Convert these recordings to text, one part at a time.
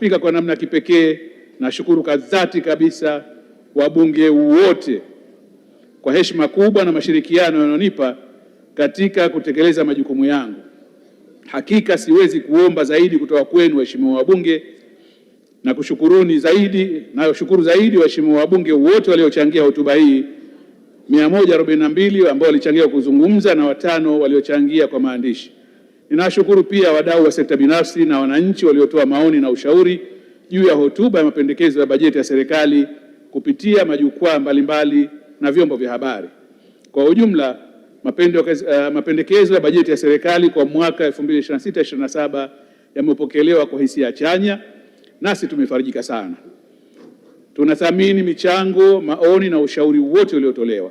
Spika, kwa namna kipekee nashukuru kwa dhati kabisa wabunge wote kwa heshima kubwa na mashirikiano yanayonipa katika kutekeleza majukumu yangu. Hakika siwezi kuomba zaidi kutoka kwenu waheshimiwa wabunge, na kushukuru zaidi waheshimiwa wabunge wote waliochangia hotuba hii 142 ambao walichangia kuzungumza na 5 waliochangia kwa maandishi. Ninashukuru pia wadau wa sekta binafsi na wananchi waliotoa maoni na ushauri juu ya hotuba ya mapendekezo ya bajeti ya serikali kupitia majukwaa mbalimbali na vyombo vya habari. Kwa ujumla, mapendekezo ya bajeti ya serikali kwa mwaka 2026/27 yamepokelewa kwa hisia chanya, nasi tumefarijika sana. Tunathamini michango, maoni na ushauri wote uliotolewa.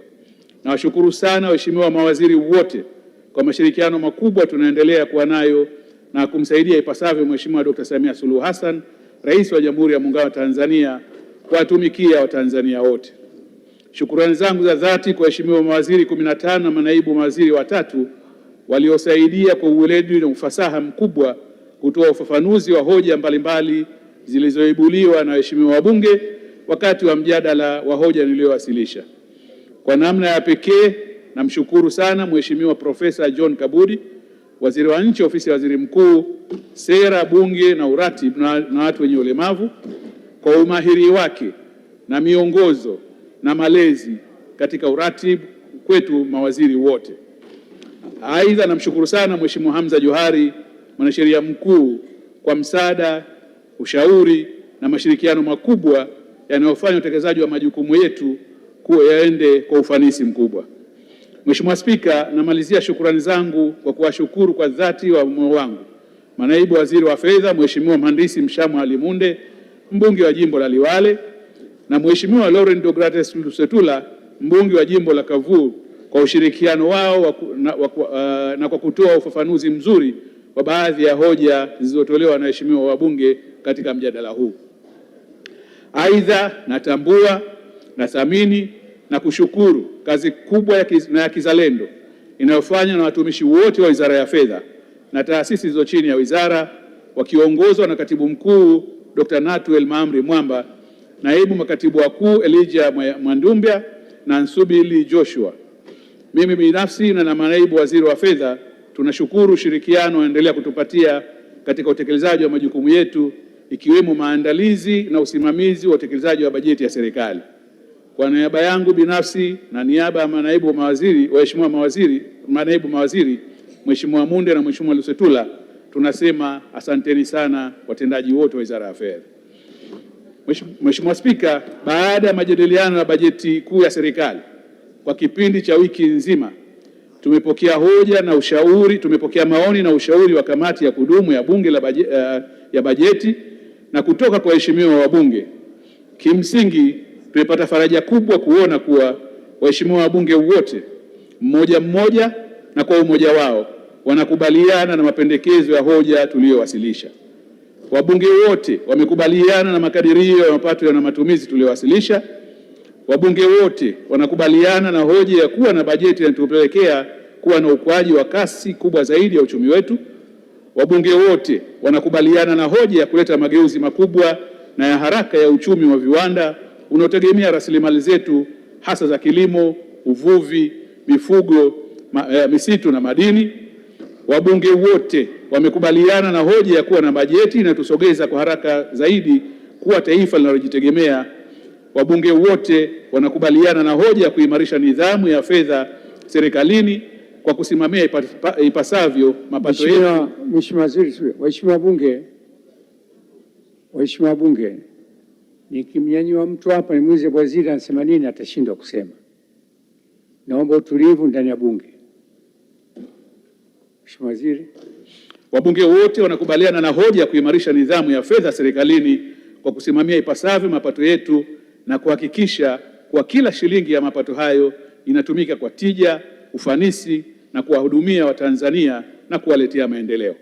Nawashukuru sana waheshimiwa mawaziri wote kwa mashirikiano makubwa tunaendelea kuwa nayo na kumsaidia ipasavyo Mheshimiwa Dr. Samia Suluhu Hassan, Rais wa Jamhuri ya Muungano wa Tanzania, kuwatumikia Watanzania wote. Shukrani zangu za dhati kwa waheshimiwa mawaziri 15 na manaibu mawaziri 3 waliosaidia kwa uweledi na ufasaha mkubwa kutoa ufafanuzi wa hoja mbalimbali zilizoibuliwa na waheshimiwa wabunge wakati wa mjadala wa hoja niliyowasilisha. Kwa namna ya pekee namshukuru sana Mheshimiwa Profesa John Kabudi, Waziri wa Nchi, Ofisi ya Waziri Mkuu, Sera, Bunge na Uratibu na watu wenye ulemavu kwa umahiri wake na miongozo na malezi katika uratibu kwetu mawaziri wote. Aidha, namshukuru sana Mheshimiwa Hamza Johari, Mwanasheria Mkuu, kwa msaada, ushauri na mashirikiano makubwa yanayofanya utekelezaji wa majukumu yetu kuwa yaende kwa ufanisi mkubwa. Mheshimiwa Spika, namalizia shukrani zangu kwa kuwashukuru kwa dhati wa moyo wangu manaibu waziri wa fedha, Mheshimiwa Mhandisi Mshamu Alimunde, mbunge wa jimbo la Liwale, na Mheshimiwa Laurent Deogrates Lusetula, mbunge wa jimbo la Kavuu, kwa ushirikiano wao na kwa kutoa ufafanuzi mzuri wa baadhi ya hoja zilizotolewa na waheshimiwa wabunge katika mjadala huu. Aidha, natambua, nathamini na kushukuru kazi kubwa na ya kizalendo inayofanywa na watumishi wote wa Wizara ya Fedha na taasisi zilizo chini ya wizara, wakiongozwa na Katibu Mkuu Dr. Natuel Maamri Mwamba, Naibu Makatibu Wakuu Elijah Mwandumbia na Nsubili Joshua. Mimi binafsi na manaibu waziri wa fedha tunashukuru ushirikiano unaendelea kutupatia katika utekelezaji wa majukumu yetu, ikiwemo maandalizi na usimamizi wa utekelezaji wa bajeti ya serikali. Kwa niaba yangu binafsi na niaba ya manaibu mawaziri, waheshimiwa mawaziri, manaibu mawaziri, Mheshimiwa Munde na Mheshimiwa Lusetula, tunasema asanteni sana watendaji wote wa Wizara ya Fedha. Mheshimiwa Spika, baada ya majadiliano ya bajeti kuu ya serikali kwa kipindi cha wiki nzima, tumepokea maoni na ushauri wa kamati ya kudumu ya Bunge ya bajeti na kutoka kwa waheshimiwa wabunge. Kimsingi, tumepata faraja kubwa kuona kuwa waheshimiwa wabunge wote mmoja mmoja na kwa umoja wao wanakubaliana na mapendekezo ya hoja tuliyowasilisha. Wabunge wote wamekubaliana na makadirio ya mapato na matumizi tuliyowasilisha. Wabunge wote wanakubaliana na hoja ya kuwa na bajeti inatupelekea kuwa na ukuaji wa kasi kubwa zaidi ya uchumi wetu. Wabunge wote wanakubaliana na hoja ya kuleta mageuzi makubwa na ya haraka ya uchumi wa viwanda unaotegemea rasilimali zetu hasa za kilimo, uvuvi, mifugo, misitu na madini. Wabunge wote wamekubaliana na hoja ya kuwa na bajeti inatusogeza kwa haraka zaidi kuwa taifa linalojitegemea. Wabunge wote wanakubaliana na hoja ya kuimarisha nidhamu ya fedha serikalini kwa kusimamia ipasavyo mapato yetu. Mheshimiwa Waziri, Waheshimiwa wabunge, nikimnyanyua mtu hapa nimuulize waziri anasema nini, atashindwa kusema. Naomba utulivu ndani ya bunge. Mheshimiwa Waziri. Wabunge wote wanakubaliana na hoja ya kuimarisha nidhamu ya fedha serikalini kwa kusimamia ipasavyo mapato yetu na kuhakikisha kwa kila shilingi ya mapato hayo inatumika kwa tija, ufanisi na kuwahudumia Watanzania na kuwaletea maendeleo.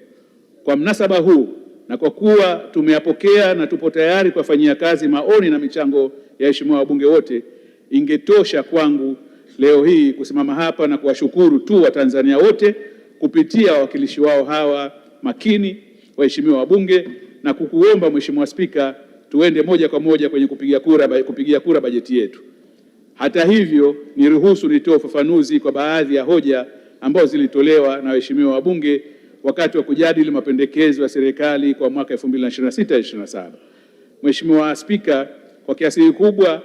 Kwa mnasaba huu na kwa kuwa tumeyapokea na tupo tayari kuwafanyia kazi maoni na michango ya waheshimiwa wabunge wote, ingetosha kwangu leo hii kusimama hapa na kuwashukuru tu Watanzania wote kupitia wawakilishi wao hawa makini, waheshimiwa wabunge, na kukuomba Mheshimiwa Spika, tuende moja kwa moja kwenye kupigia kura bajeti yetu. Hata hivyo, niruhusu nitoe ufafanuzi kwa baadhi ya hoja ambazo zilitolewa na waheshimiwa wabunge wakati wa kujadili mapendekezo ya serikali kwa mwaka 2026-2027. Mheshimiwa Spika, kwa kiasi kikubwa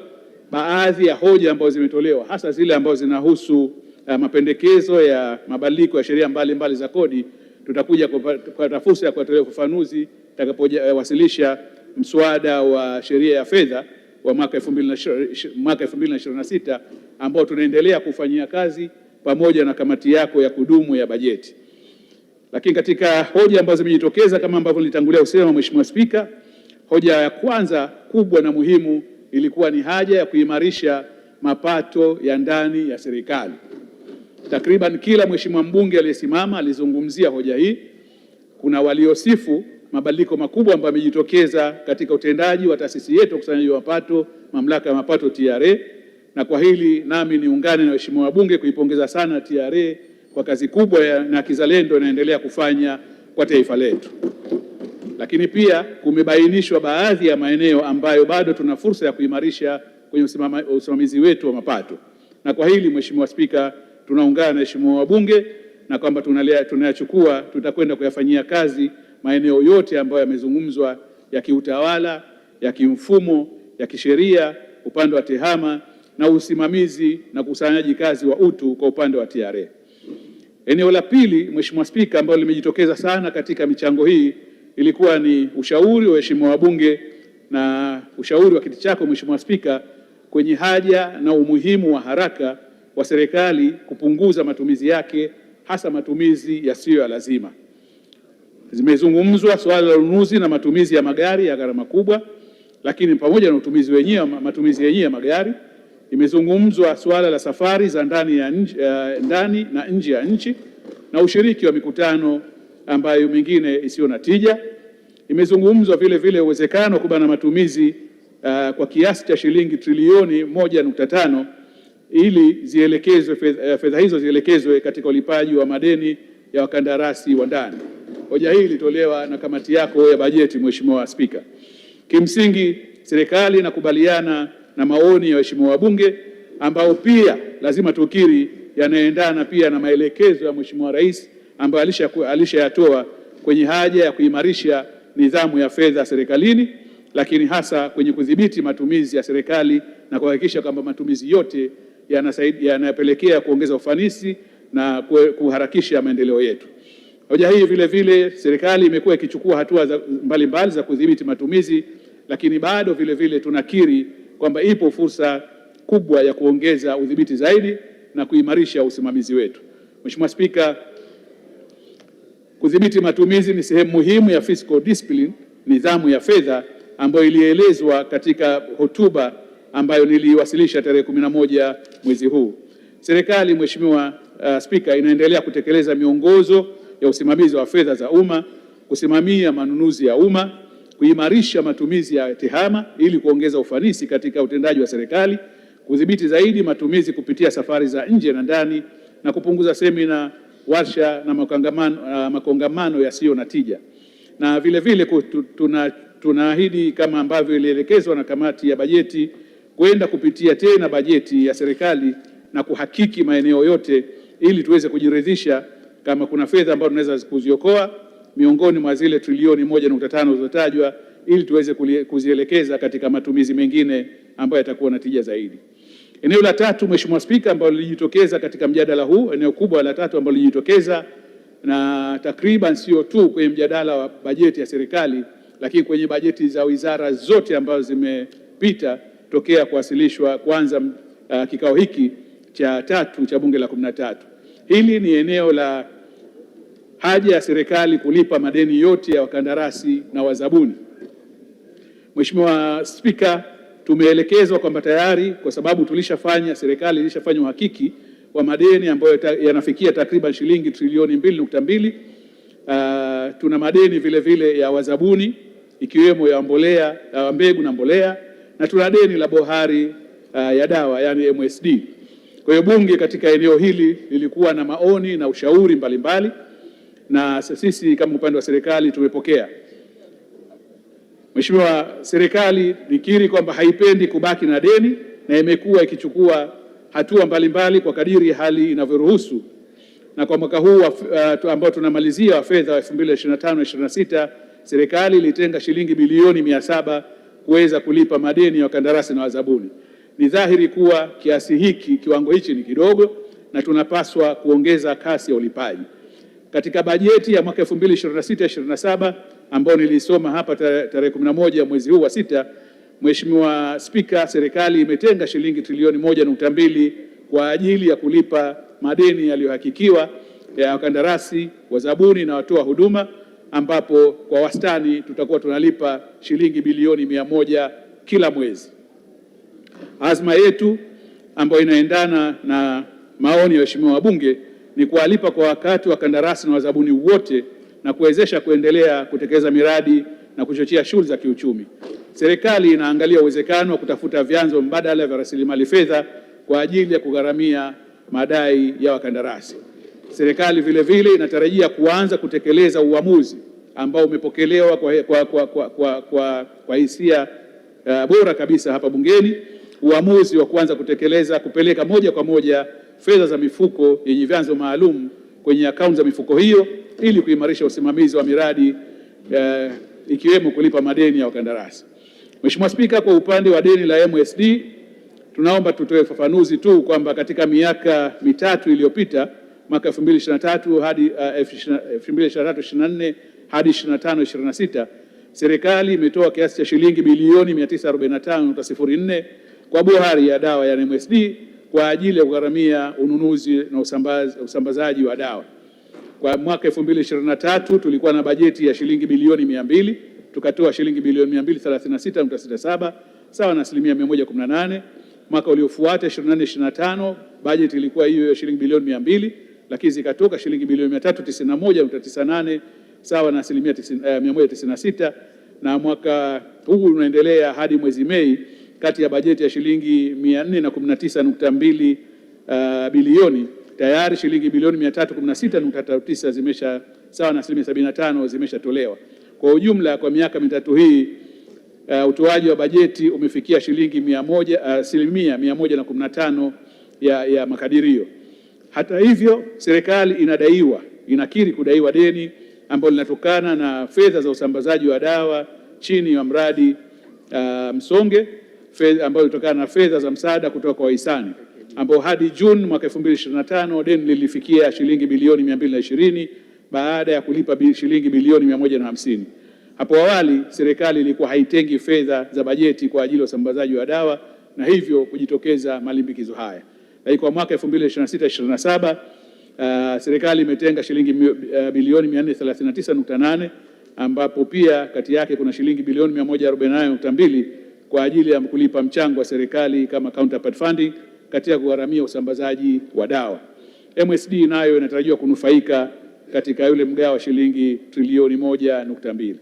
baadhi ya hoja ambazo zimetolewa, hasa zile ambazo zinahusu mapendekezo ya mabadiliko ya sheria mbalimbali za kodi, tutakuja kupata fursa ya kutoa ufafanuzi tutakapowasilisha mswada wa sheria ya fedha wa mwaka 2026 ambao tunaendelea kufanyia kazi pamoja na kamati yako ya kudumu ya bajeti. Lakini katika hoja ambazo zimejitokeza kama ambavyo nilitangulia kusema, Mheshimiwa Spika, hoja ya kwanza kubwa na muhimu ilikuwa ni haja ya kuimarisha mapato ya ndani ya serikali. Takriban kila mheshimiwa mbunge aliyesimama alizungumzia hoja hii. Kuna waliosifu mabadiliko makubwa ambayo yamejitokeza katika utendaji wa taasisi yetu ukusanyaji wa mapato, mamlaka ya mapato TRA, na kwa hili nami niungane na waheshimiwa wabunge kuipongeza sana TRA kwa kazi kubwa na kizalendo inaendelea kufanya kwa taifa letu. Lakini pia kumebainishwa baadhi ya maeneo ambayo bado tuna fursa ya kuimarisha kwenye usimamizi wetu wa mapato, na kwa hili Mheshimiwa Spika, tunaungana na waheshimiwa wabunge na kwamba tunayachukua, tutakwenda kuyafanyia kazi maeneo yote ambayo yamezungumzwa ya kiutawala, ya kimfumo, ya kisheria, upande wa tehama na usimamizi na ukusanyaji kazi wa utu kwa upande wa TRA. Eneo la pili, Mheshimiwa Spika, ambalo limejitokeza sana katika michango hii ilikuwa ni ushauri wa waheshimiwa wabunge na ushauri wa kiti chako Mheshimiwa Spika kwenye haja na umuhimu wa haraka wa serikali kupunguza matumizi yake, hasa matumizi yasiyo ya lazima. Zimezungumzwa swala la ununuzi na matumizi ya magari ya gharama kubwa, lakini pamoja na matumizi yenyewe ya magari, imezungumzwa swala la safari za ndani na nje ya nchi na ushiriki wa mikutano ambayo mingine isiyo na tija. Imezungumzwa vile vile uwezekano wa kubana matumizi kwa kiasi cha shilingi trilioni 1.5 ili zielekezwe fedha hizo zielekezwe katika ulipaji wa madeni ya wakandarasi wa ndani. Hoja hii ilitolewa na kamati yako ya bajeti, Mheshimiwa Spika. Kimsingi serikali inakubaliana na maoni ya waheshimiwa wabunge ambao pia lazima tukiri yanaendana pia na maelekezo ya Mheshimiwa Rais ambayo alishayatoa kwenye haja ya kuimarisha nidhamu ya fedha serikalini, lakini hasa kwenye kudhibiti matumizi ya serikali na kuhakikisha kwamba matumizi yote yanapelekea kuongeza ufanisi na kuharakisha maendeleo yetu. Hoja hii vile vile serikali imekuwa ikichukua hatua mbalimbali za kudhibiti matumizi, lakini bado vile vile tunakiri kwamba ipo fursa kubwa ya kuongeza udhibiti zaidi na kuimarisha usimamizi wetu. Mheshimiwa Spika, kudhibiti matumizi ni sehemu muhimu ya fiscal discipline, nidhamu ya fedha ambayo ilielezwa katika hotuba ambayo niliwasilisha tarehe 11 mwezi huu. Serikali, Mheshimiwa Spika, inaendelea kutekeleza miongozo ya usimamizi wa fedha za umma, kusimamia manunuzi ya umma, kuimarisha matumizi ya tehama ili kuongeza ufanisi katika utendaji wa serikali, kudhibiti zaidi matumizi kupitia safari za nje na ndani, na kupunguza semina, warsha na makongamano yasiyo na tija. Na vile vile tunaahidi kama ambavyo ilielekezwa na kamati ya bajeti kwenda kupitia tena bajeti ya serikali na kuhakiki maeneo yote ili tuweze kujiridhisha kama kuna fedha ambazo tunaweza kuziokoa miongoni mwa zile trilioni 1.5 zilizotajwa ili tuweze kuzielekeza katika matumizi mengine ambayo yatakuwa na tija zaidi. Eneo la tatu, Mheshimiwa Spika, ambalo lilijitokeza katika mjadala huu, eneo kubwa la tatu ambalo lilijitokeza na takriban sio tu kwenye mjadala wa bajeti ya serikali, lakini kwenye bajeti za wizara zote ambazo zimepita tokea kuwasilishwa kwanza kikao hiki cha tatu cha bunge la 13. Hili ni eneo la haja ya serikali kulipa madeni yote ya wakandarasi na wazabuni. Mheshimiwa Spika, tumeelekezwa kwamba tayari, kwa sababu serikali ilishafanya uhakiki wa madeni ambayo yanafikia takriban shilingi trilioni 2.2. Tuna madeni vile vile ya wazabuni ikiwemo ya mbolea, mbegu na mbolea, na tuna deni la bohari ya dawa yani MSD. Kwa hiyo bunge katika eneo hili lilikuwa na maoni na ushauri mbalimbali, na sisi kama upande wa serikali tumepokea. Mheshimiwa, serikali nikiri kwamba haipendi kubaki na deni na imekuwa ikichukua hatua mbalimbali kwa kadiri hali inavyoruhusu, na kwa mwaka huu ambao tunamalizia wa fedha wa 2025/26 serikali ilitenga shilingi bilioni 700 kuweza kulipa madeni ya wakandarasi na wazabuni. Ni dhahiri kuwa kiwango hichi ni kidogo na tunapaswa kuongeza kasi ya ulipaji. Katika bajeti ya mwaka 2026/27 ambayo nilisoma hapa tarehe 11 mwezi huu wa 6, Mheshimiwa Spika, serikali imetenga shilingi trilioni 1.2 kwa ajili ya kulipa madeni yaliyohakikiwa ya wakandarasi, wazabuni na watoa huduma, ambapo kwa wastani tutakuwa tunalipa shilingi bilioni 100 kila mwezi. Azma yetu ambayo inaendana na maoni ya waheshimiwa wabunge ni kuwalipa kwa wakati wakandarasi na wazabuni wote na kuwezesha kuendelea kutekeleza miradi na kuchochea shughuli za kiuchumi. Serikali inaangalia uwezekano wa kutafuta vyanzo mbadala vya rasilimali fedha kwa ajili ya kugharamia madai ya wakandarasi. Serikali vile vile inatarajia kuanza kutekeleza uamuzi ambao umepokelewa kwa hisia bora kabisa hapa bungeni, uamuzi wa kuanza kupeleka moja kwa moja fedha za mifuko yenye vyanzo maalum kwenye akaunti za mifuko hiyo ili kuimarisha usimamizi wa miradi ikiwemo kulipa madeni ya wakandarasi. Mheshimiwa Spika, kwa upande wa deni la MSD tunaomba tutoe ufafanuzi tu kwamba katika miaka mitatu iliyopita, mwaka 2023 hadi 2023/24 hadi 25/26, serikali imetoa kiasi cha shilingi bilioni 945.04 kwa bohari ya dawa ya MSD kwa ajili ya kugharamia ununuzi na usambazaji wa dawa. Kwa mwaka 2023 tulikuwa na bajeti ya shilingi bilioni 200, tukatoa shilingi bilioni 236.67 sawa na asilimia 118. Mwaka uliofuata 24/25 bajeti ilikuwa hiyo ya shilingi bilioni 200, lakini zikatoka shilingi bilioni 391.98 sawa na asilimia 196, na mwaka huu unaendelea hadi mwezi Mei, kati ya bajeti ya shilingi 419.2 bilioni tayari shilingi bilioni 316.39 zimesha sawa na asilimia 75 zimeshatolewa. Kwa ujumla kwa miaka mitatu hii utoaji wa bajeti umefikia shilingi asilimia 115 ya makadirio. Hata hivyo, serikali inakiri kudaiwa deni ambalo linatokana na fedha za usambazaji wa dawa chini ya mradi Msonge, fedha ambayo ilitokana na fedha za msaada kutoka kwa wahisani, ambao hadi Juni mwaka 2025 deni lilifikia shilingi bilioni 220 baada ya kulipa shilingi bilioni 150. Hapo awali serikali ilikuwa haitengi fedha za bajeti kwa ajili ya usambazaji wa dawa na hivyo kujitokeza malimbikizo haya. Na kwa mwaka 2026/27 serikali imetenga shilingi bilioni 439.8 ambapo pia kati yake kuna shilingi bilioni 148.2 kwa ajili ya kulipa mchango wa serikali kama counterpart funding katika kugharamia usambazaji wa dawa. MSD nayo inatarajiwa kunufaika katika yule mgao wa shilingi trilioni 1.2.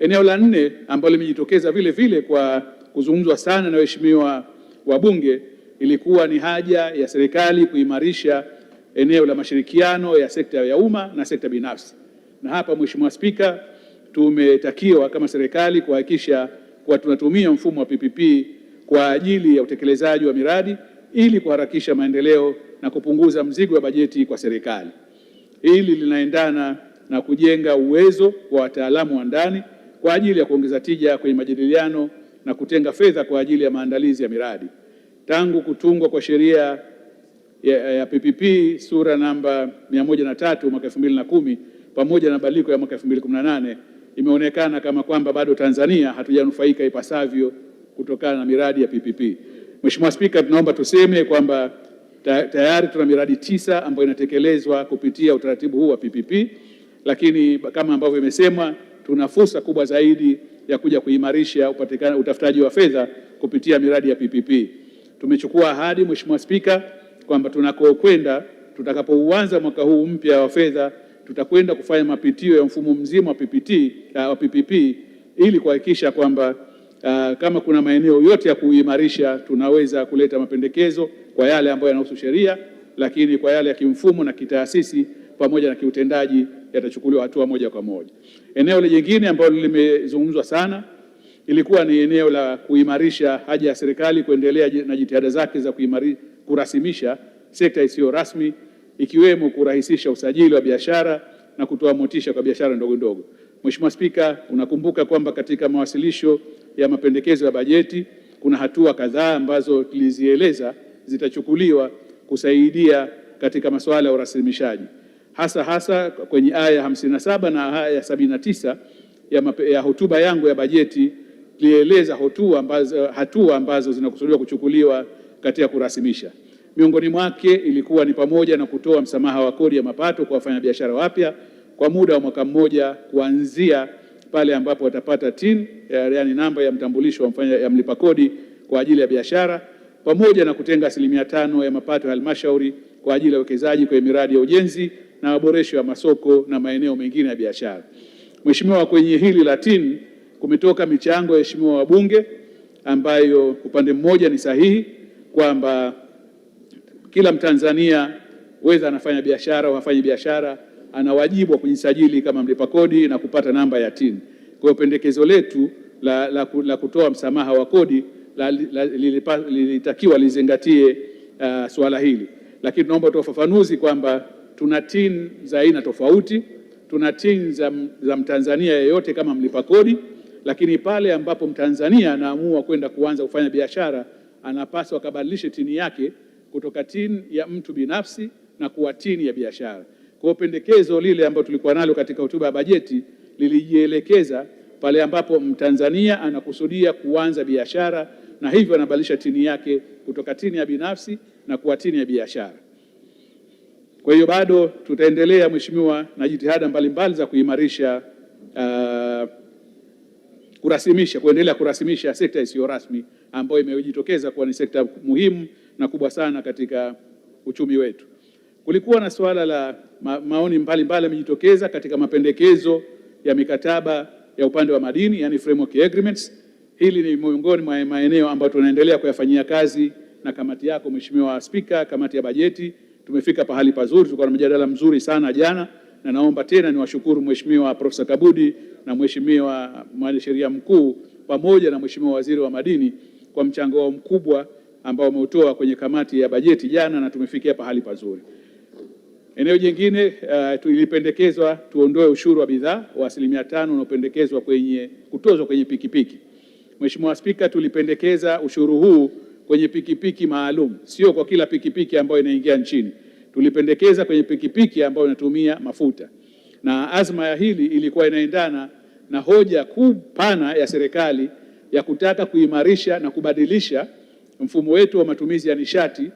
Eneo la 4 ambalo limejitokeza vile vile kwa kuzungumzwa sana na waheshimiwa wabunge ilikuwa ni haja ya serikali kuimarisha eneo la mashirikiano ya sekta ya umma na sekta binafsi. Na hapa Mheshimiwa Spika, tumetakiwa kama serikali kuhakikisha kuwa tunatumia mfumo wa PPP kwa ajili ya utekelezaji wa miradi ili kuharakisha maendeleo na kupunguza mzigo wa bajeti kwa serikali. Hili linaendana na kujenga uwezo wa wataalamu wa ndani kwa ajili ya kuongeza tija kwenye majadiliano na kutenga fedha kwa ajili ya maandalizi ya miradi. Tangu kutungwa kwa sheria ya PPP sura namba 103 mwaka 2010 pamoja na badiliko ya mwaka 2018, imeonekana kama kwamba bado Tanzania hatujanufaika ipasavyo kutokana na miradi ya PPP. Mheshimiwa Spika, tunaomba tuseme kwamba tayari tuna miradi 9 ambayo inatekelezwa kupitia utaratibu huu wa PPP, lakini kama ambavyo imesemwa, tuna fursa kubwa zaidi ya kuja kuimarisha utafutaji wa fedha kupitia miradi ya PPP. Tumechukua ahadi Mheshimiwa Spika kwamba tunakokwenda, tutakapouanza mwaka huu mpya wa fedha, tutakwenda kufanya mapitio ya mfumo mzima wa PPP ili kuhakikisha kwamba kama kuna maeneo yote ya kuimarisha tunaweza kuleta mapendekezo kwa yale ambayo yanahusu sheria, lakini kwa yale ya kimfumo na kitaasisi pamoja na kiutendaji yatachukuliwa hatua moja kwa moja. Eneo jingine ambalo limezungumzwa sana ilikuwa ni eneo la kuimarisha haja ya serikali kuendelea na jitihada zake za kurasimisha sekta isiyo rasmi, ikiwemo kurahisisha usajili wa biashara na kutoa motisha kwa biashara ndogo ndogo. Mheshimiwa Spika, unakumbuka kwamba katika mawasilisho ya mapendekezo ya bajeti kuna hatua kadhaa ambazo tulizieleza zitachukuliwa kusaidia katika masuala ya urasimishaji, hasa kwenye aya 57 na aya 79 ya hotuba yangu ya bajeti. Tulieleza hatua ambazo zinakusudiwa kuchukuliwa katika kurasimisha. Miongoni mwake ilikuwa ni pamoja na kutoa msamaha wa kodi ya mapato kwa wafanyabiashara wapya kwa muda wa mwaka mmoja kuanzia pale ambapo watapata TIN, yaani namba ya mtambulisho ya mlipa kodi kwa ajili ya biashara, pamoja na kutenga 5% ya mapato ya halmashauri kwa ajili ya uwekezaji kwenye miradi ya ujenzi na maboresho ya masoko na maeneo mengine ya biashara. Mheshimiwa, kwenye hili la TIN kumetoka michango ya waheshimiwa wabunge ambayo upande mmoja ni sahihi kwamba kila Mtanzania weza anafanya biashara au hafanyi biashara ana wajibu wa kujisajili kama mlipa kodi na kupata namba ya TIN. Kwa hiyo pendekezo letu la kutoa msamaha wa kodi lilitakiwa lizingatie suala hili, lakini tunaomba tutoe ufafanuzi kwamba tuna TIN za aina tofauti. Tuna TIN za Mtanzania yeyote kama mlipa kodi, lakini pale ambapo Mtanzania anaamua kwenda kuanza kufanya biashara anapaswa akabadilishe TIN yake kutoka TIN ya mtu binafsi na kuwa TIN ya biashara. Kwa hiyo pendekezo lile ambalo tulikuwa nalo katika hotuba ya bajeti lilijielekeza pale ambapo Mtanzania anakusudia kuanza biashara na hivyo anabadilisha TIN yake kutoka TIN ya binafsi na kuwa TIN ya biashara. Kwa hiyo bado tutaendelea Mheshimiwa na jitihada mbalimbali za kuimarisha kuendelea kurasimisha sekta isiyo rasmi ambayo imejitokeza kuwa ni sekta muhimu na kubwa sana katika uchumi wetu. Kulikuwa na suala la maoni mbalimbali yamejitokeza katika mapendekezo ya mikataba ya upande wa madini, yani framework agreements. Hili ni miongoni mwa maeneo ambayo tunaendelea kuyafanyia kazi na kamati yako Mheshimiwa Spika, kamati ya bajeti. Tumefika pahali pazuri, tulikuwa na mjadala mzuri sana jana, na naomba tena niwashukuru Mheshimiwa Profesa Kabudi na Mheshimiwa Mwanasheria Mkuu pamoja na Mheshimiwa Waziri wa Madini kwa mchango wao mkubwa ambao umeutoa kwenye kamati ya bajeti jana, na tumefikia pahali pazuri. Eneo jingine tulipendekezwa tuondoe ushuru wa bidhaa wa 5% unaopendekezwa kutozwa kwenye pikipiki. Mheshimiwa Spika, tulipendekeza ushuru huu kwenye pikipiki maalum, sio kwa kila pikipiki ambayo inaingia nchini. Tulipendekeza kwenye pikipiki ambayo inatumia mafuta, na azma ya hili ilikuwa inaendana na hoja kuu pana ya serikali ya kutaka kuimarisha na kubadilisha mfumo wetu wa matumizi ya nishati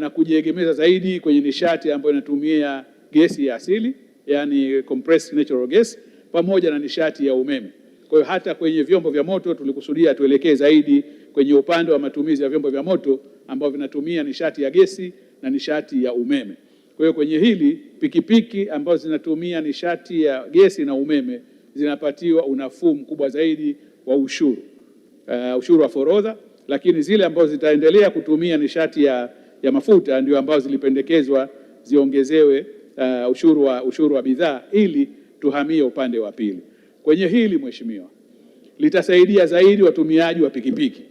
na kujiegemeza zaidi kwenye nishati ambayo inatumia gesi ya asili, yani compressed natural gas, pamoja na nishati ya umeme. Kwa hiyo hata kwenye vyombo vya moto tulikusudia tuelekee zaidi kwenye upande wa matumizi ya vyombo vya moto ambao vinatumia nishati ya gesi na nishati ya umeme. Kwa hiyo kwenye hili pikipiki ambazo zinatumia nishati ya gesi na umeme zinapatiwa unafuu mkubwa zaidi wa ushuru wa forodha, lakini zile ambazo zitaendelea kutumia nishati ya mafuta ndio ambazo zilipendekezwa ziongezewe ushuru wa bidhaa ili tuhamie upande wa pili. Kwenye hili Mheshimiwa, litasaidia zaidi watumiaji wa pikipiki.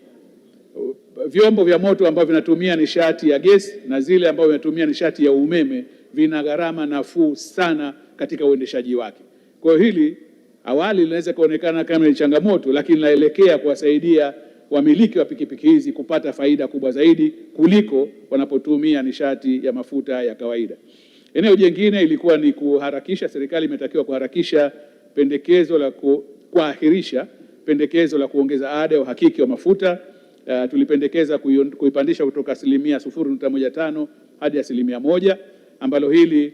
Vyombo vya moto ambavyo vinatumia nishati ya gesi na zile ambavyo vinatumia nishati ya umeme vina gharama nafuu sana katika uendeshaji wake. Kwa hiyo hili awali linaweza kuonekana kama ni changamoto, lakini naelekea kuwasaidia wamiliki wa pikipiki hizi kupata faida kubwa zaidi kuliko wanapotumia nishati ya mafuta ya kawaida. Eneo jingine ilikuwa ni kuharakisha, serikali imetakiwa kuharakisha pendekezo la kuahirisha pendekezo la kuongeza ada ya uhakiki wa mafuta. Tulipendekeza kuipandisha kutoka 0.15 hadi 1%, ambalo hili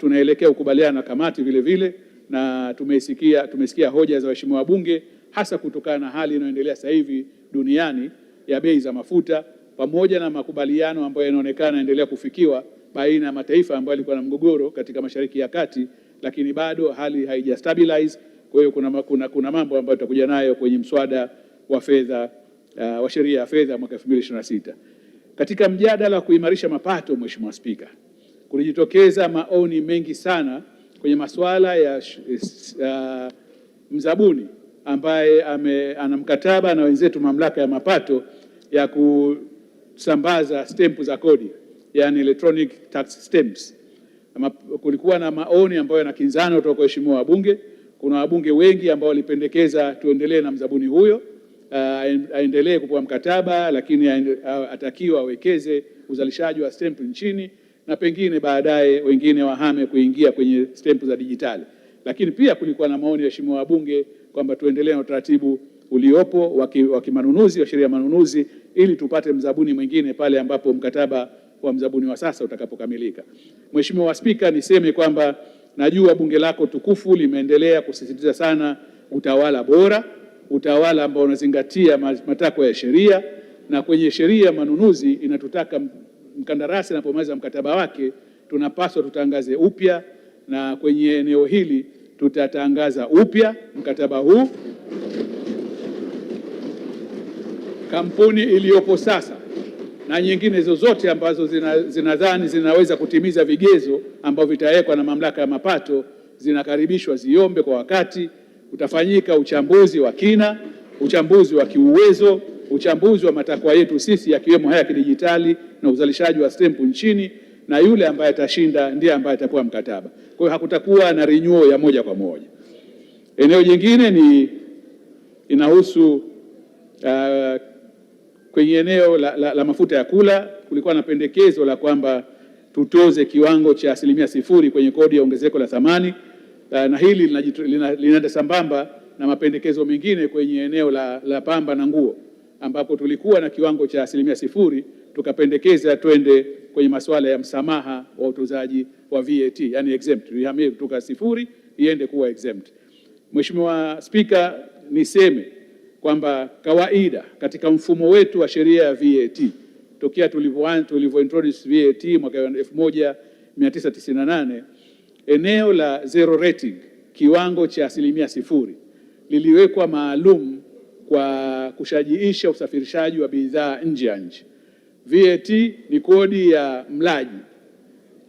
tunaelekea kukubaliana na kamati vile vile, na tumesikia hoja za waheshimiwa wabunge, hasa kutokana na hali inayoendelea sasa hivi duniani ya bei za mafuta, pamoja na makubaliano ambayo yanaonekana yanaendelea kufikiwa baina ya mataifa ambayo yalikuwa na mgogoro katika Mashariki ya Kati, lakini bado hali haija stabilize. Kwa hiyo kuna mambo ambayo tutakuja nayo kwenye mswada wa fedha wa sheria ya fedha mwaka 2026. Katika mjadala wa kuimarisha mapato, Mheshimiwa Spika, kulijitokeza maoni mengi sana kwenye masuala ya mzabuni ambaye ana mkataba na wenzetu mamlaka ya mapato ya kusambaza stempu za kodi, yani electronic tax stamps. Kulikuwa na maoni ambayo yanakinzana kutoka kwa waheshimiwa wabunge. Kuna wabunge wengi ambao walipendekeza tuendelee na mzabuni huyo, aendelee kupewa mkataba, lakini atakiwa awekeze uzalishaji wa stempu nchini na pengine baadaye wengine wahame kuingia kwenye stempu za dijitali. Lakini pia kulikuwa na maoni ya waheshimiwa wabunge kwamba tuendelee na utaratibu uliopo wa kimanunuzi wa sheria ya manunuzi ili tupate mzabuni mwingine pale ambapo mkataba wa mzabuni wa sasa utakapokamilika. Mheshimiwa Spika, niseme kwamba najua bunge lako tukufu limeendelea kusisitiza sana utawala bora, utawala ambao unazingatia matakwa ya sheria, na kwenye sheria ya manunuzi inatutaka mkandarasi anapomaliza mkataba wake tunapaswa tutangaze upya, na kwenye eneo hili tutatangaza upya mkataba huu. Kampuni iliyopo sasa na nyingine zozote ambazo zinadhani zinaweza kutimiza vigezo ambavyo vitawekwa na mamlaka ya mapato zinakaribishwa ziombe kwa wakati. Utafanyika uchambuzi wa kina, uchambuzi wa kiuwezo, uchambuzi wa matakwa yetu sisi yakiwemo haya kidijitali na uzalishaji wa stempu nchini, na yule ambaye atashinda ndiye ambaye atapewa mkataba. Kwa hiyo hakutakuwa na renewal ya moja kwa moja. Eneo jingine inahusu kwenye eneo la mafuta ya kula. Kulikuwa na pendekezo la kwamba tutoze kiwango cha 0% kwenye kodi ya ongezeko la thamani, na hili linaenda sambamba na mapendekezo mengine kwenye eneo la pamba na nguo, ambapo tulikuwa na kiwango cha 0%, tukapendekeza twende kwenye masuala ya msamaha wa utozaji wa VAT, yani exempt, ihamie kutoka 0 iende kuwa exempt. Mheshimiwa Spika, niseme kwamba kawaida katika mfumo wetu wa sheria ya VAT tokea tulivyo introduce VAT mwaka 1998, eneo la zero rating, kiwango cha 0%, liliwekwa maalum kwa kushajiisha usafirishaji wa bidhaa nje ya nchi. VAT ni kodi ya mlaji.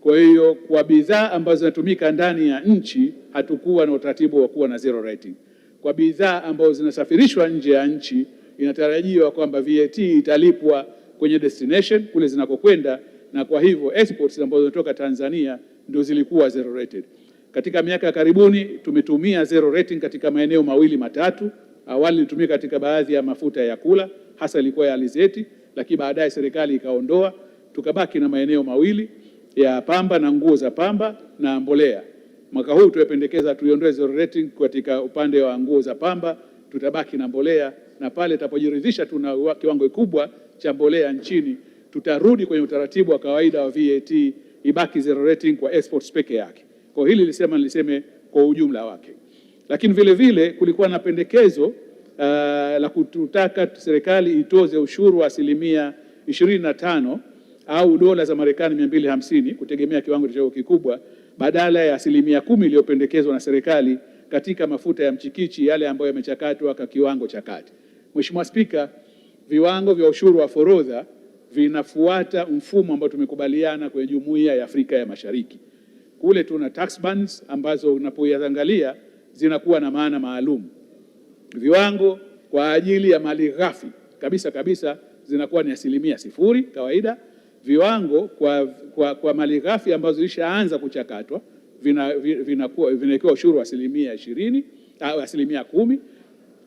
Kwa hiyo kwa bidhaa ambazo zinatumika ndani ya nchi hatukuwa na utaratibu wa kuwa na zero rating. Kwa bidhaa ambazo zinasafirishwa nje ya nchi inatarajiwa kwamba VAT italipwa kwenye destination kule zinakokwenda, na kwa hivyo exports ambazo zinatoka Tanzania ndio zilikuwa zero rated. Katika miaka ya karibuni tumetumia zero rating katika maeneo mawili matatu. Awali ilitumika katika baadhi ya mafuta ya kula, hasa ilikuwa ya alizeti, lakini baadaye serikali ikaondoa, tukabaki na maeneo mawili ya pamba na nguo za pamba na mbolea. Mwaka huu tumependekeza tuiondoe zero rating katika upande wa nguo za pamba, tutabaki na mbolea, na pale tutapojiridhisha tuna kiwango kikubwa cha mbolea nchini, tutarudi kwenye utaratibu wa kawaida wa VAT, ibaki zero rating kwa exports peke yake. Kwa hili niliseme kwa ujumla wake. Lakini vile vile kulikuwa na pendekezo la kututaka serikali itoze ushuru wa 25% au dola za Marekani 250 kutegemea kiwango chao kikubwa, badala ya 10% iliyopendekezwa na serikali katika mafuta ya mchikichi yale ambayo yamechakatwa kwa kiwango cha kati. Mheshimiwa Spika, viwango vya ushuru wa forodha vinafuata mfumo ambao tumekubaliana kwenye Jumuiya ya Afrika ya Mashariki. Kule tuna tax bands ambazo unapoiangalia zinakuwa na maana maalum. Viwango kwa ajili ya mali ghafi kabisa zinakuwa ni 0% kawaida. Viwango kwa mali ghafi ambazo zilishaanza kuchakatwa vinakuwa ushuru wa 20% au 10%.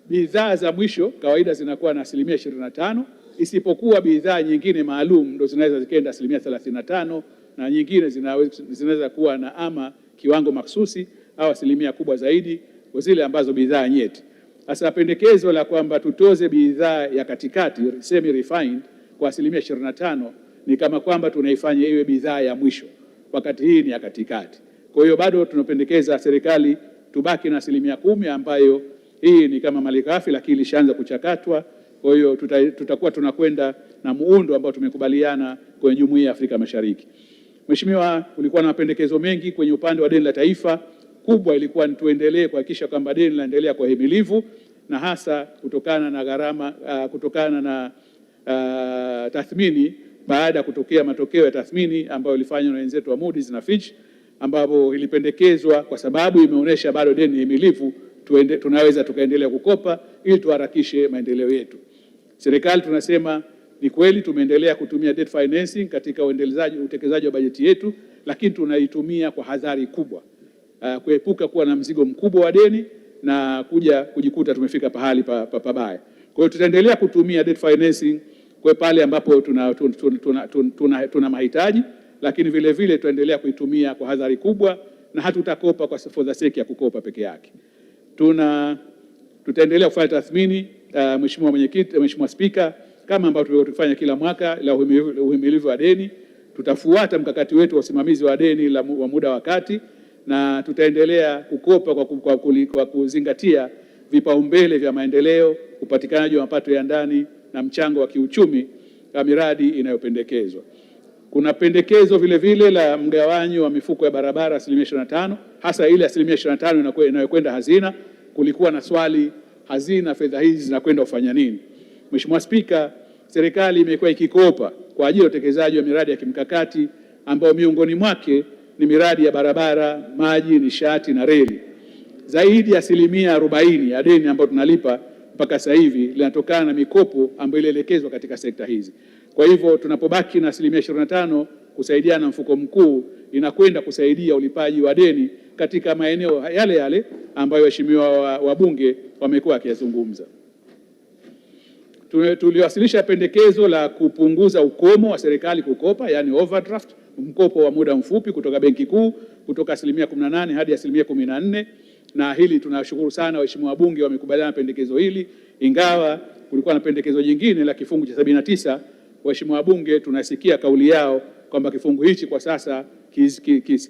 Bidhaa za mwisho kawaida zinakuwa na 25%, isipokuwa bidhaa nyingine maalum ndo zinaweza zikaenda 35%, na nyingine zinaweza kuwa na ama kiwango mahsusi au 1% kubwa zaidi kwa zile ambazo bidhaa nyeti. Sasa pendekezo la kwamba tutoze bidhaa ya katikati semi refined kwa 25% ni kama kwamba tunaifanya iwe bidhaa ya mwisho wakati hii ni ya katikati. Kwa hiyo bado tunapendekeza serikali tubaki na 10% ambayo hii ni kama malighafi lakini ilishaanza kuchakatwa. Kwa hiyo tutakuwa tunakwenda na muundo ambao tumekubaliana kwenye Jumuiya ya Afrika Mashariki. Mheshimiwa, kulikuwa na mapendekezo mengi kwenye upande wa deni la taifa. Kubwa ilikuwa ni tuendelee kuhakikisha kwamba deni linaendelea kwa himilivu, na hasa kutokana na gharama kutokana na tathmini baada ya kutokea matokeo ya tathmini ambayo ilifanywa na wenzetu wa Moody's na Fitch, ambapo ilipendekezwa kwa sababu imeonyesha bado deni himilivu, tunaweza tukaendelea kukopa ili tuharakishe maendeleo yetu. Serikali tunasema ni kweli tumeendelea kutumia debt financing katika utekelezaji wa bajeti yetu, lakini tunaitumia kwa hadhari kubwa, kuepuka kuwa na mzigo mkubwa wa deni na kujikuta tumefika pahali pabaya. Kwa hiyo tutaendelea kutumia debt financing kwa pale ambapo tuna mahitaji, lakini vile vile tutaendelea kuitumia kwa hadhari kubwa na hatutakopa kwa for the sake ya kukopa peke yake. Tutaendelea kufanya tathmini, Mheshimiwa Mwenyekiti, Mheshimiwa Spika, kama ambavyo tunafanya kila mwaka la uhimilivu wa deni. Tutafuata mkakati wetu wa usimamizi wa deni wa muda wa kati, na tutaendelea kukopa kwa kuzingatia vipaumbele vya maendeleo, upatikanaji wa mapato ya ndani na mchango wa kiuchumi wa miradi inayopendekezwa. Kuna pendekezo vile vile la mgawanyo wa mifuko ya barabara 25%, hasa ile 25% inayokwenda hazina. Kulikuwa na swali, hazina fedha hizi zinakwenda kufanya nini? Mheshimiwa Spika, serikali imekuwa ikikopa kwa ajili ya utekelezaji wa miradi ya kimkakati ambayo miongoni mwake ni miradi ya barabara, maji, nishati na reli. Zaidi ya 40% ya deni ambayo tunalipa mpaka sasa hivi linatokana na mikopo ambayo ilielekezwa katika sekta hizi. Kwa hivyo tunapobaki na 25% kusaidiana na mfuko mkuu, inakwenda kusaidia ulipaji wa deni katika maeneo yale yale ambayo waheshimiwa wabunge wamekuwa wakiyazungumza. Tuliwasilisha pendekezo la kupunguza ukomo wa serikali kukopa, yani overdraft, mkopo wa muda mfupi kutoka Benki Kuu kutoka 18% hadi 14%, na hili tunashukuru sana waheshimiwa wabunge wamekubaliana pendekezo hili, ingawa kulikuwa na pendekezo jingine la kifungu cha 79. Waheshimiwa wabunge tunasikia kauli yao kwamba kifungu hichi kwa sasa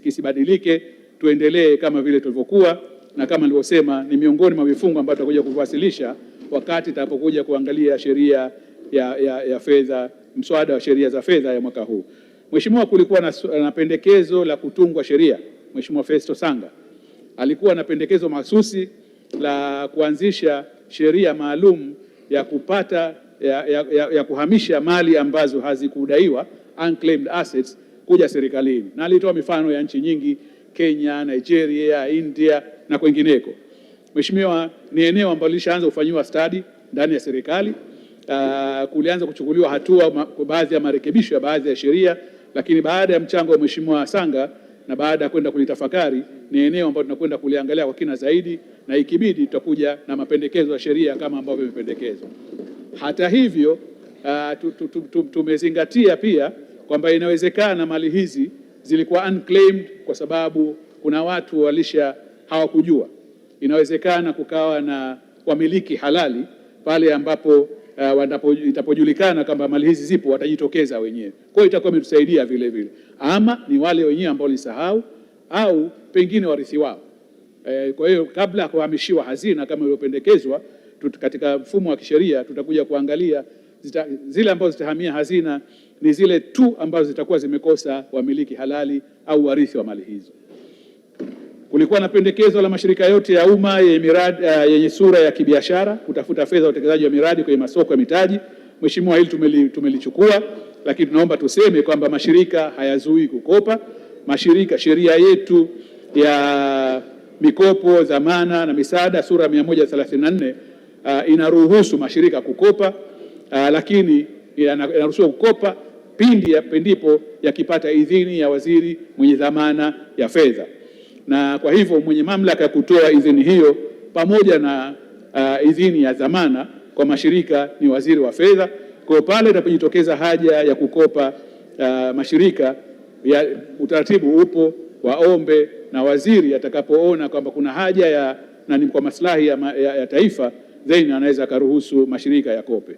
kisibadilike, tuendelee kama vile tulivyokuwa, na kama nilivyosema ni miongoni mwa vifungu ambavyo tutakuja kuwasilisha wakati tutapokuja kuangalia sheria ya fedha, mswada wa sheria za fedha ya mwaka huu. Mheshimiwa, kulikuwa na pendekezo la kutungwa sheria. Mheshimiwa Festo Sanga alikuwa na pendekezo mahsusi la kuanzisha sheria maalum ya kupata ya kuhamisha mali ambazo hazikudaiwa, unclaimed assets, kuja serikalini, na alitoa mifano ya nchi nyingi, Kenya, Nigeria, India na kwengineko. Mheshimiwa, ni eneo ambalo lishaanza kufanywa study ndani ya serikali. Kulianza kuchukuliwa hatua kwa baadhi ya marekebisho ya baadhi ya sheria, lakini baada ya mchango wa Mheshimiwa Sanga na baada ya kwenda kulitafakari, ni eneo ambalo tunakwenda kuliangalia kwa kina zaidi, na ikibidi tutakuja na mapendekezo ya sheria kama ambavyo yamependekezwa. Hata hivyo, tumezingatia pia kwamba inawezekana mali hizi zilikuwa unclaimed kwa sababu kuna watu hawakujua. Inawezekana kukawa na wamiliki halali pale ambapo itapojulikana kwamba mali hizi zipo, watajitokeza wenyewe. Kwa hiyo itakuwa imetusaidia vile vile, ama ni wale wenyewe ambao walisahau au pengine warithi wao. Kwa hiyo kabla ya kuhamishiwa hazina kama ilivyopendekezwa katika mfumo wa kisheria, tutakuja kuangalia zile ambazo zitahamia hazina ni zile tu ambazo zitakuwa zimekosa wamiliki halali au warithi wa mali hizo. Kulikuwa na pendekezo la mashirika yote ya umma yenye sura ya kibiashara kutafuta fedha za utekelezaji wa miradi kwenye masoko ya mitaji. Mheshimiwa, hili tumelichukua, lakini tunaomba tuseme kwamba mashirika hayazui kukopa. Mashirika, sheria yetu ya mikopo, dhamana na misaada sura 134 inaruhusu mashirika kukopa, lakini inaruhusiwa kukopa pindipo yakipata idhini ya waziri mwenye dhamana ya fedha. Na kwa hivyo mwenye mamlaka ya kutoa idhini hiyo pamoja na idhini ya dhamana kwa mashirika ni waziri wa fedha. Kwa pale itapojitokeza haja ya kukopa mashirika, utaratibu upo, waombe, na waziri atakapoona kwamba kuna haja na ni kwa maslahi ya taifa, then anaweza akaruhusu mashirika yakope.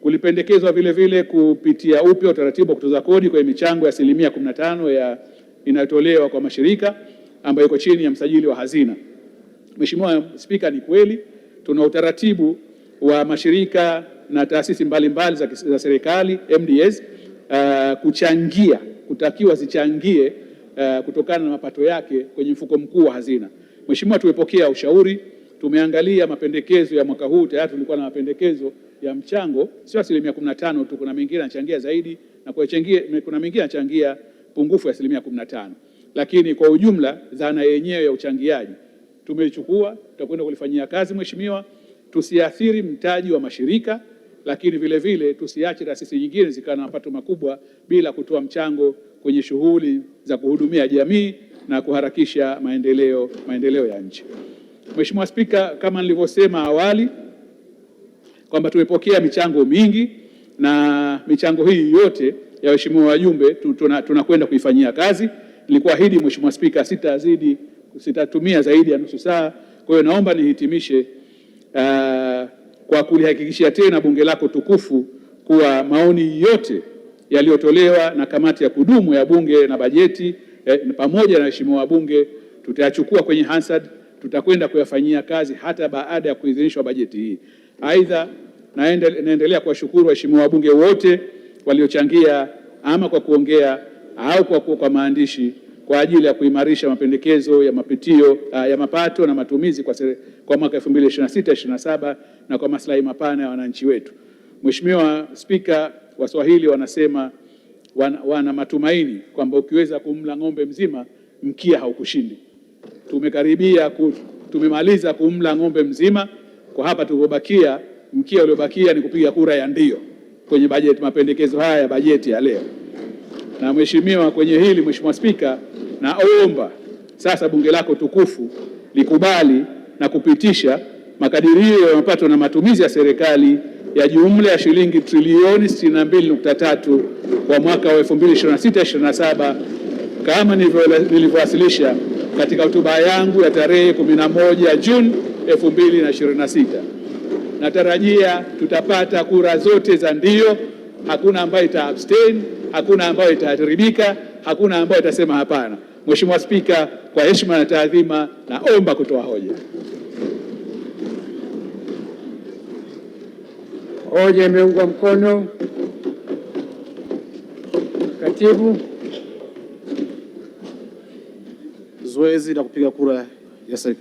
Kulipendekezwa vile vile kupitia upya utaratibu wa kutoza kodi kwenye michango ya 15% inayotolewa kwa mashirika ambayo iko chini ya msajili wa hazina. Mheshimiwa Spika, ni kweli tuna utaratibu wa mashirika na taasisi mbalimbali za serikali MDS kutakiwa zichangie kutokana na mapato yake kwenye mfuko mkuu wa hazina. Mheshimiwa, tumepokea ushauri, tumeangalia mapendekezo ya mwaka huu. Tayari tulikuwa na mapendekezo ya mchango sio 15% tu, kuna mengine yanachangia zaidi na kuna mengine yanachangia pungufu ya 15%, lakini kwa ujumla dhana yenyewe ya uchangiaji tumeichukua, tutakwenda kulifanyia kazi. Mheshimiwa, tusiathiri mtaji wa mashirika, lakini vile vile tusiache taasisi nyingine zikawa na mapato makubwa bila kutoa mchango kwenye shughuli za kuhudumia jamii na kuharakisha maendeleo ya nchi. Mheshimiwa Spika, kama nilivyosema awali kwamba tumepokea michango mingi na michango hii yote ya waheshimiwa wajumbe tunakwenda kuifanyia kazi. Nilikuahidi Mheshimiwa Spika sitatumia zaidi ya nusu saa. Kwa hiyo naomba nihitimishe kwa kulihakikishia tena bunge lako tukufu kuwa maoni yote yaliyotolewa na kamati ya kudumu ya bunge na bajeti pamoja na waheshimiwa wabunge tutayachukua kwenye Hansard, tutakwenda kuyafanyia kazi hata baada ya kuidhinishwa bajeti hii. Aidha, naendelea kuwashukuru waheshimiwa wabunge wote waliochangia ama kwa kuongea au kwa maandishi kwa ajili ya kuimarisha mapendekezo ya mapitio ya mapato na matumizi kwa mwaka 2026/27 na kwa maslahi mapana ya wananchi wetu. Mheshimiwa Spika, Waswahili wanasema wana matumaini kwamba ukiweza kumla ng'ombe mzima mkia haukushindi. Tumemaliza kumla ng'ombe mzima, kwa hapa tulipobakia, mkia uliobakia ni kupiga kura ya ndio kwenye bajeti, mapendekezo haya ya bajeti ya leo. Na mheshimiwa, kwenye hili Mheshimiwa Spika, naomba sasa bunge lako tukufu likubali na kupitisha makadirio ya mapato na matumizi ya serikali ya jumla ya shilingi trilioni 62.3 kwa mwaka wa 2026/27 kama nilivyowasilisha katika hotuba yangu ya tarehe 11 Juni 2026. Natarajia tutapata kura zote za ndio, hakuna ambaye ita abstain, hakuna ambaye itaharibika, hakuna ambaye itasema hapana. Mheshimiwa Spika, kwa heshima na taadhima naomba kutoa hoja. Hoja imeungwa mkono. Katibu. Zoezi la kupiga kura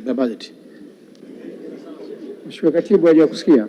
ya bajeti. Mheshimiwa Katibu, hajakusikia.